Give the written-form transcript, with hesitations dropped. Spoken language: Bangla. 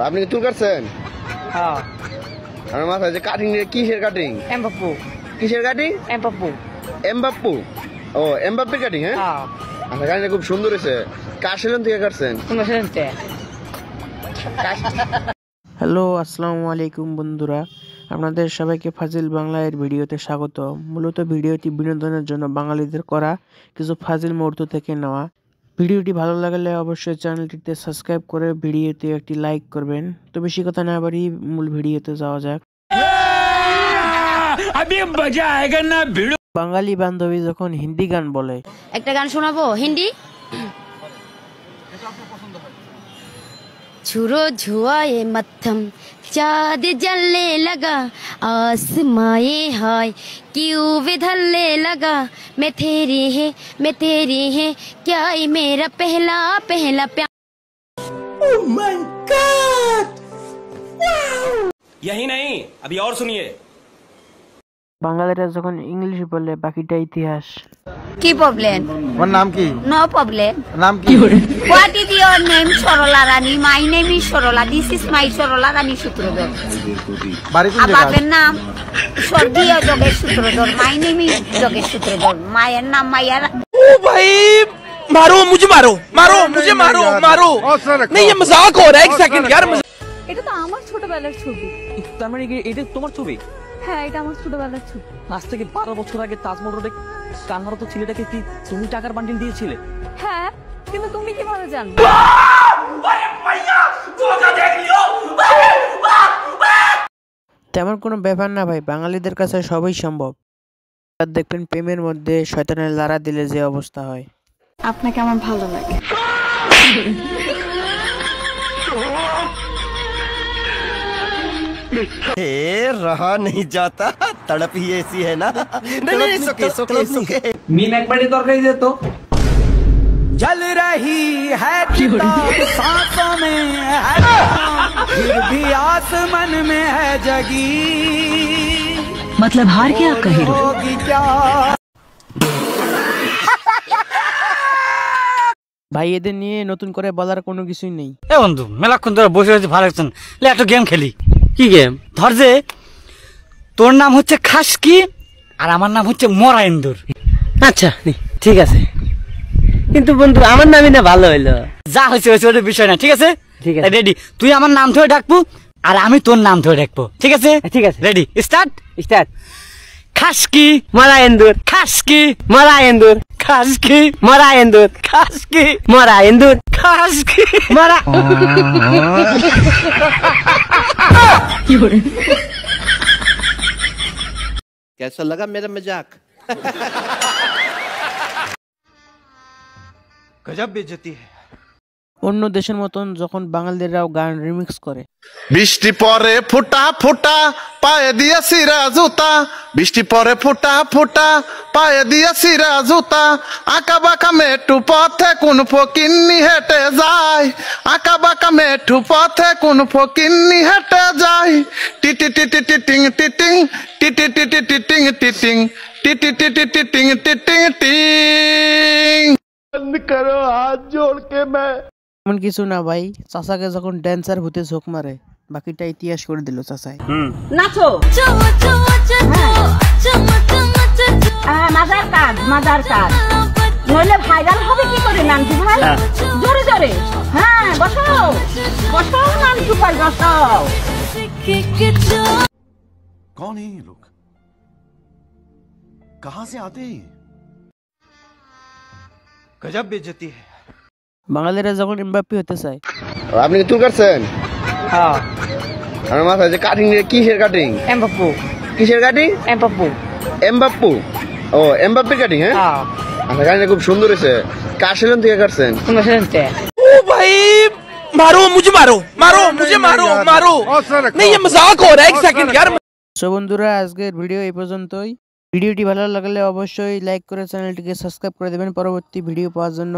আপনি কি চুল কাটছেন? হ্যাঁ। আমার মাথায় যে কাটিং, কিসের কাটিং? এমবাপ্পু। কিসের কাটিং? এমবাপ্পু। এমবাপ্পু। ও, এমবাপ্পের কাটিং। হ্যাঁ, হ্যাঁ। আপনার কাটিংটা খুব সুন্দর হয়েছে। কার সেলুন থেকে কাটছেন? হ্যালো, আসসালামু আলাইকুম বন্ধুরা, আপনাদের সবাইকে ফাজিল বাংলার ভিডিওতে স্বাগত। মূলত ভিডিওটি বিনোদনের জন্য বাঙালিদের করা কিছু ফাজিল মুহূর্ত থেকে নেওয়া। ভিডিওটি ভালো লাগলে অবশ্যই চ্যানেলটিতে সাবস্ক্রাইব করে ভিডিওতে একটি লাইক করবেন। তো বেশি কথা না বাড়ি মূল ভিডিওতে যাওয়া যাক। বাঙালি বান্ধবী যখন হিন্দি গান বলে, একটা গান শোনাবো হিন্দি। छुरो झुआए मत्थम चाँद जलने लगा, आसमाए हाय क्यों विधलने लगा, मैं तेरी है क्या ये मेरा पहला पहला प्यार। Oh my God! Wow! यही नहीं, अभी और सुनिए। বাঙালিরা যখন ইংলিশ বলে বাকিটা ইতিহাস। কি প্রবলেম? ওর নাম কি? No problem. নাম কি? What is your name? Sarala Rani. My name is Sarala. This is my Sarala Rani Sutradhar. বাপের নাম স্বর্গীয় Yogesh Sutradhar. My name is Yogesh Sutradhar. মায়ের নাম মায়া। ओ भाई मारो मुझे, मारो मुझे, मारो नहीं, ये मजाक हो रहा है। एक सेकंड यार। এটা তো আমার ছোটবেলার ছবি। তার মানে কি এটা তোমার ছবি? হ্যাঁ, এটা আমার ছোটবেলার ছবি। আজ থেকে 12 বছর আগে তাজমহল রোডে কান্নারত ছেলেটাকে কি তুমি টাকার বান্ডিল দিয়েছিলে? হ্যাঁ, কিন্তু তুমি কিভাবে জানবে? তেমন কোনো ব্যাপার না ভাই, বাঙালিদের কাছে সবই সম্ভব। আর দেখবেন প্রেমের মধ্যে শয়তানের লারা দিলে যে অবস্থা হয়। আপনাকে আমার ভালো লাগে। रहा नहीं जाता, तड़प ही ऐसी है ना। नहीं, सुके। মিম একবারই তরকারি দে তো। जल रही है चिता सांसों में है, फिर भी आसमान में है जगी। मतलब हार के आप कह रहे हो? होगी क्या? ভাই এদের নিয়ে নতুন করে বলার কোনো কিছুই নেই। এ বন্ধু, মেলাক্ষণ ধরে বসে আছি, ভালো লাগছে না। লে একটা গেম খেলি। কি গেম? ধর যে তোর নাম হচ্ছে খাসকি আর আমার নাম হচ্ছে মরা ইন্দুর। আচ্ছা ঠিক আছে, কিন্তু বন্ধু আমার নামই না ভালো হইলো। যা হয়েছে হয়েছে, ওটা বিষয় না। ঠিক আছে, ঠিক আছে। রেডি? তুই আমার নাম ধরে ডাকবো আর আমি তোর নাম ধরে ডাকবো। ঠিক আছে? ঠিক আছে। Ready, start. খাসকি মরা ইন্দুর, খাসকি মরা ইন্দুর, খাসকি মরা ইন্দুর, খাসকি মরা ইন্দুর, খাসকি মরা। कैसा लगा मेरा मजाक? गजब बेइज्जती है। অন্য দেশের মতন যখন বাঙালিরাও গান রিমিক্স করে। বৃষ্টি পরে ফোঁটা ফোঁটা পায়ে দিয়া সিরা জুতা, বৃষ্টি পরে ফোঁটা ফোঁটা পায়ে দিয়া সিরা জুতা, আঁকা বাঁকা মেটু পথে কোন ফকিন্নি হেঁটে যায়, আঁকা বাঁকা মেটু পথে কোন ফকিন্নি হেঁটে যায়, টিটি টিটি টিটিং টিটিং, টিটি টিটি টিটিং টিটিং, টিটি টিটি টিটিং টিটিং টিং। বন্ধ করো হাত জোড় কে मैं। এমন কিছু না ভাই, চাচাকে যখন ড্যান্সার ভূতে ঝোঁক মারে বাকিটা ইতিহাস করে দিল চাচাই। নাচো। মাজার কাজ, মাজার কাজ নইলে ভাইরাল হবে কি করে? নানটু ভাই জোরে জোরে। হ্যাঁ, বসো বসো নানটু ভাই, বসো। कौन है ये लोग? कहां से आते हैं? गजब बेइज्जती है। বাঙালিরা যখন এমবাপ্পে হতে চায়। আপনি কি চুল কাটছেন? হ্যাঁ। আমার মাথায় যে কাটিং, কিসের কাটিং? এমবাপ্পু। কিসের কাটিং? এমবাপ্পু। এমবাপ্পু। ও, এমবাপ্পের কাটিং। হ্যাঁ, হ্যাঁ। আপনার কাটিংটা খুব সুন্দর হয়েছে। কার সেলুন থেকে কাটছেন? ओ भाई मारो मुझे, मारो मुझे, मारो नहीं, ये मजाक हो रहा है। एक सेकंड यार। সো বন্ধুরা, আজকের ভিডিও এই পর্যন্তই। ভিডিওটি ভালো লাগলে অবশ্যই লাইক করে চ্যানেলটিকে সাবস্ক্রাইব করে দেবেন পরবর্তী ভিডিও পাওয়ার জন্য।